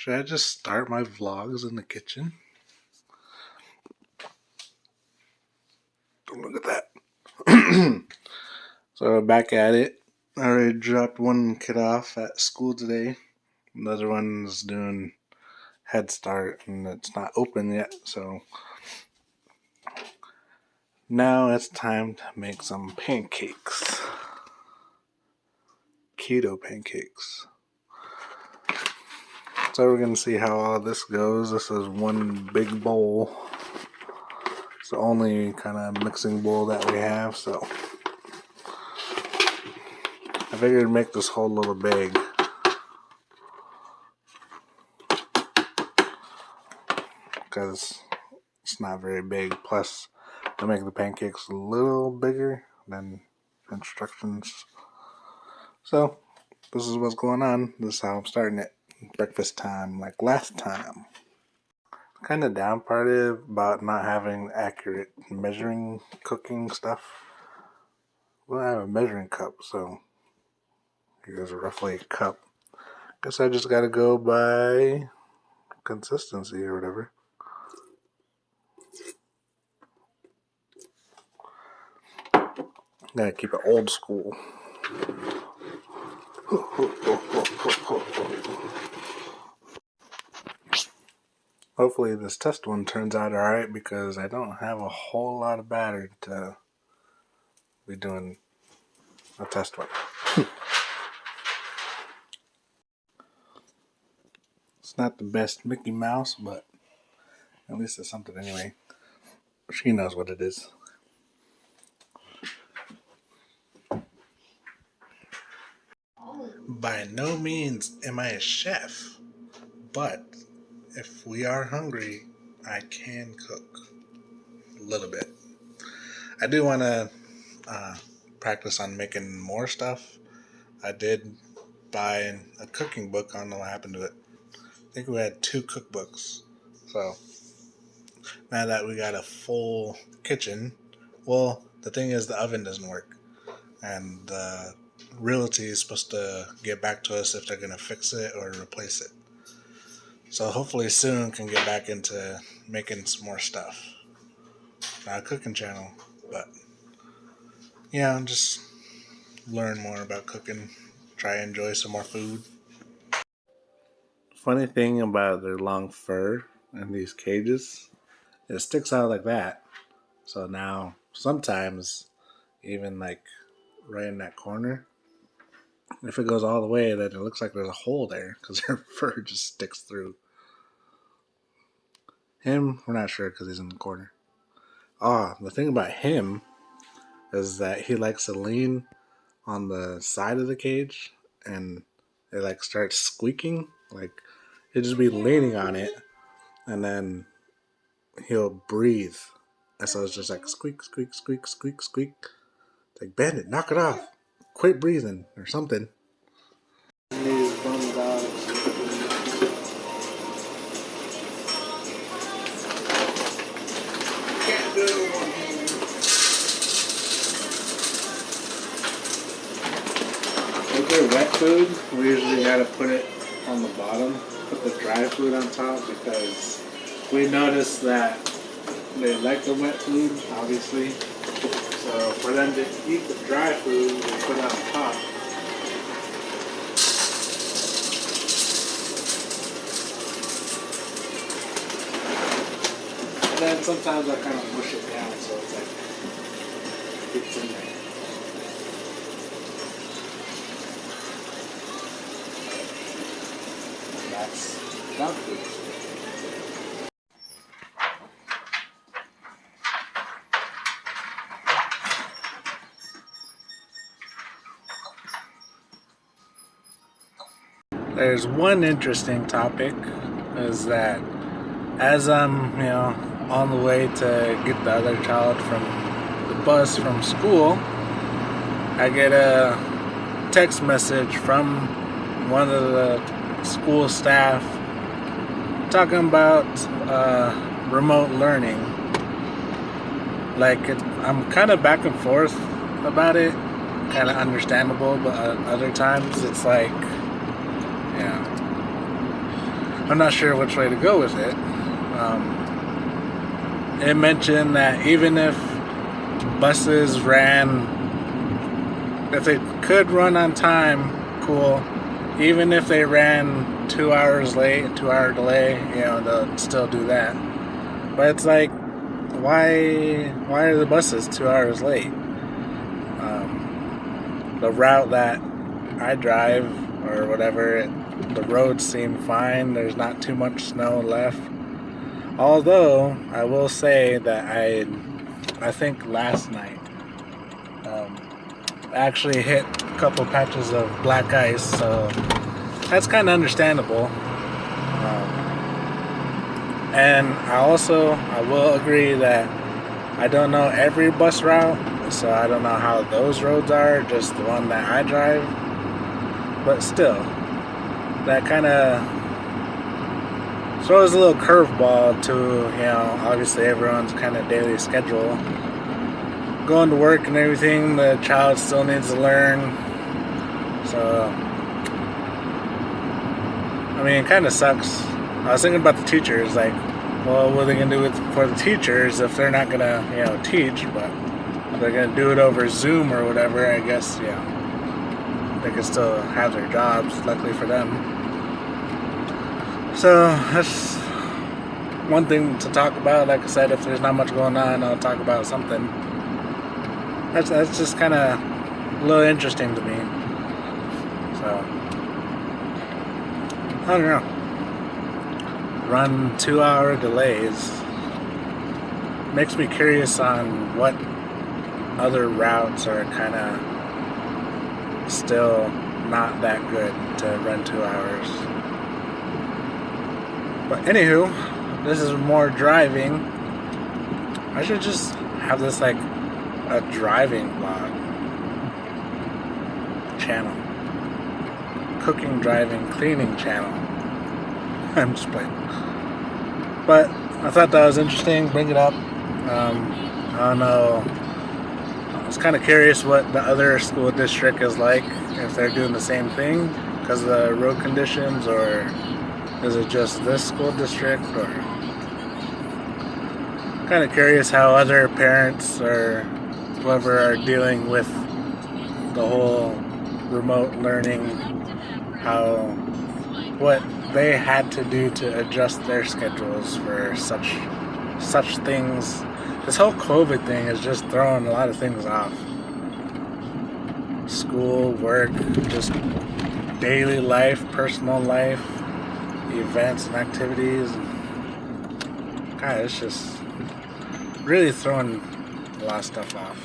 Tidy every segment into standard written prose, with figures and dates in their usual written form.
Should I just start my vlogs in the kitchen? Don't look at that. So we're back at it. I already dropped one kid off at school today. The other one's doing Head Start and it's not open yet, so now it's time to make some pancakes. Keto pancakes. So we're gonna see how all this goes. This is one big bowl. It's the only kind of mixing bowl that we have, so I figured make this whole little bag. Because it's not very big. Plus, I make the pancakes a little bigger than instructions. So, this is what's going on. This is how I'm starting it. Breakfast time, like last time. Kind of downparted about not having accurate measuring cooking stuff. Well, I have a measuring cup, so here's roughly a cup. Guess I just gotta go by consistency or whatever. Gotta keep it old school. Hopefully this test one turns out alright because I don't have a whole lot of batter to be doing a test one. It's not the best Mickey Mouse, but at least it's something anyway. She knows what it is. By no means am I a chef, but if we are hungry, I can cook a little bit. I do want to practice on making more stuff. I did buy a cooking book. I don't know what happened to it. I think we had 2 cookbooks. So now that we got a full kitchen, well, the thing is the oven doesn't work. And the realty is supposed to get back to us if they're going to fix it or replace it. So hopefully soon can get back into making some more stuff. Not a cooking channel, but yeah, just learn more about cooking. Try to enjoy some more food. Funny thing about their long fur and these cages, it sticks out like that. So now sometimes even like right in that corner, if it goes all the way, then it looks like there's a hole there because their fur just sticks through. Him, we're not sure because he's in the corner. The thing about him is that he likes to lean on the side of the cage and it like starts squeaking. Like he'll just be leaning on it and then he'll breathe. And so it's just like squeak, squeak, squeak, squeak, squeak. It's like, Bandit, knock it off. Quit breathing or something. These bum dogs. Can't do it one hand. With their wet food, we usually gotta put it on the bottom, put the dry food on top because we noticed that they like the wet food, obviously. So for them to eat the dry food, we put it on top. And then sometimes I kind of mush it down so it's like it's in there. And that's dog food. There's one interesting topic is that as I'm, on the way to get the other child from the bus from school, I get a text message from one of the school staff talking about remote learning. Like I'm kind of back and forth about it, kind of understandable, but other times it's like, I'm not sure which way to go with it. It mentioned that even if buses ran, if they could run on time, cool. Even if they ran 2 hours late, 2 hour delay, they'll still do that. But it's like, why are the buses 2 hours late? The route that I drive or whatever, the roads seem fine. There's not too much snow left. Although I will say that I think last night actually hit a couple patches of black ice, so that's kind of understandable. And I will agree that I don't know every bus route, so I don't know how those roads are, just the one that I drive. But still, that kind of throws a little curveball to, obviously everyone's kind of daily schedule. Going to work and everything, the child still needs to learn. So, I mean, it kind of sucks. I was thinking about the teachers, like, well, what are they going to do for the teachers if they're not going to, teach, but they're going to do it over Zoom or whatever, I guess, they can still have their jobs, luckily for them. So, that's one thing to talk about. Like I said, if there's not much going on, I'll talk about something. That's just kind of a little interesting to me. So, I don't know. Run 2 hour delays makes me curious on what other routes are kind of still not that good to run 2 hours. But anywho, this is more driving. I should just have this like a driving vlog channel, cooking, driving, cleaning channel. I'm just playing. But I thought that was interesting. Bring it up. I don't know. I was kind of curious what the other school district is like, if they're doing the same thing because of the road conditions, or is it just this school district, or kind of curious how other parents or whoever are dealing with the whole remote learning, what they had to do to adjust their schedules for such things. This whole COVID thing is just throwing a lot of things off. School, work, just daily life, personal life, events and activities. God, it's just really throwing a lot of stuff off.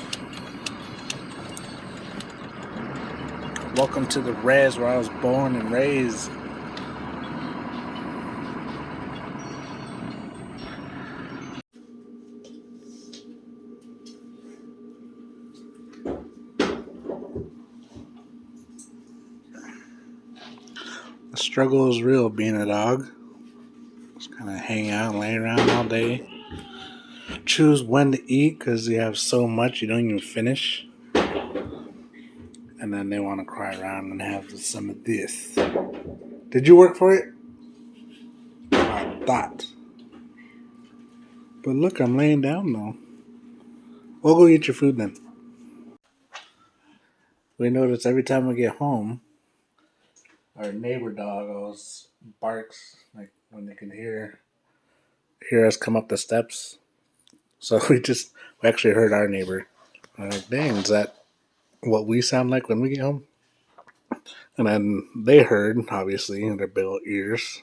Welcome to the res where I was born and raised. The struggle is real being a dog. Just kind of hang out, lay around all day. Choose when to eat because you have so much you don't even finish. And then they want to cry around and have some of this. Did you work for it? I thought. But look, I'm laying down though. We'll go eat your food then. We notice every time we get home, our neighbor dog always barks, like when they can hear us come up the steps. So we actually heard our neighbor. I'm like, dang, is that what we sound like when we get home? And then they heard, obviously, in their big old ears.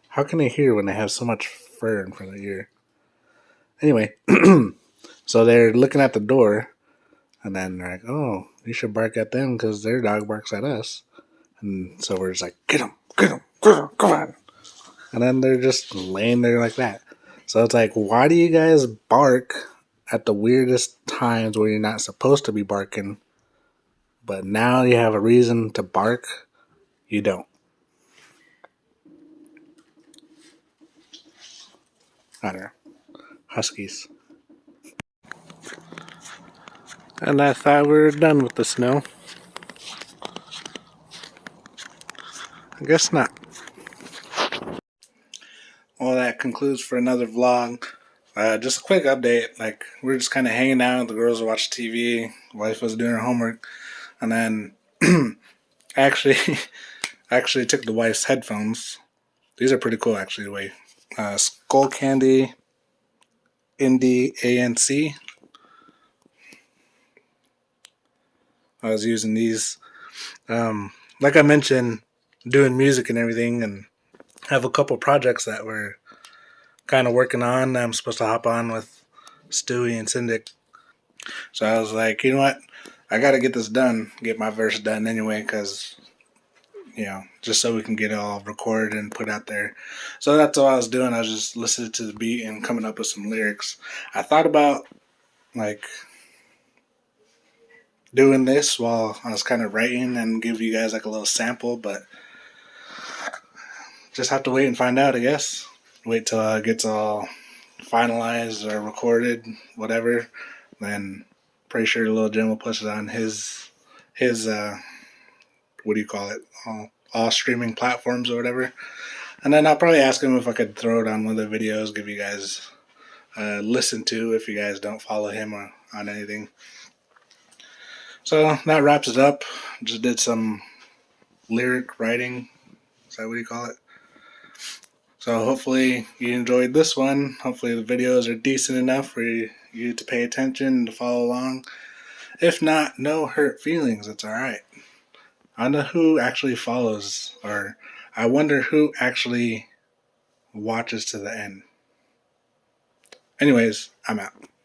How can they hear when they have so much fur in front of their ear? Anyway, so they're looking at the door, and then they're like, oh, you should bark at them because their dog barks at us. And so we're just like, get him, come on. And then they're just laying there like that. So it's like, why do you guys bark at the weirdest times where you're not supposed to be barking, but now you have a reason to bark? You don't. I don't know. Huskies. And I thought we were done with the snow. I guess not. well, that concludes for another vlog. Just a quick update. Like, we're just kind of hanging out. The girls were watching TV. Wife was doing her homework, and then actually, I actually took the wife's headphones. These are pretty cool, actually. The way Skullcandy Indie ANC. I was using these. Like I mentioned, doing music and everything, and have a couple projects that we're kind of working on. I'm supposed to hop on with Stewie and Syndic. So I was like, you know what? I got to get this done, get my verse done anyway, because, just so we can get it all recorded and put out there. So that's all I was doing. I was just listening to the beat and coming up with some lyrics. I thought about, like, doing this while I was kind of writing and give you guys like a little sample, but just have to wait and find out, I guess. Wait till it gets all finalized or recorded, whatever. Then pretty sure Lil Jim will push it on his what do you call it? All streaming platforms or whatever. And then I'll probably ask him if I could throw it on one of the videos, give you guys listen to if you guys don't follow him or on anything. So that wraps it up. Just did some lyric writing. Is that what you call it? So hopefully you enjoyed this one. Hopefully the videos are decent enough for you to pay attention and to follow along. If not, no hurt feelings. It's alright. I wonder who actually follows, or I wonder who actually watches to the end. Anyways, I'm out.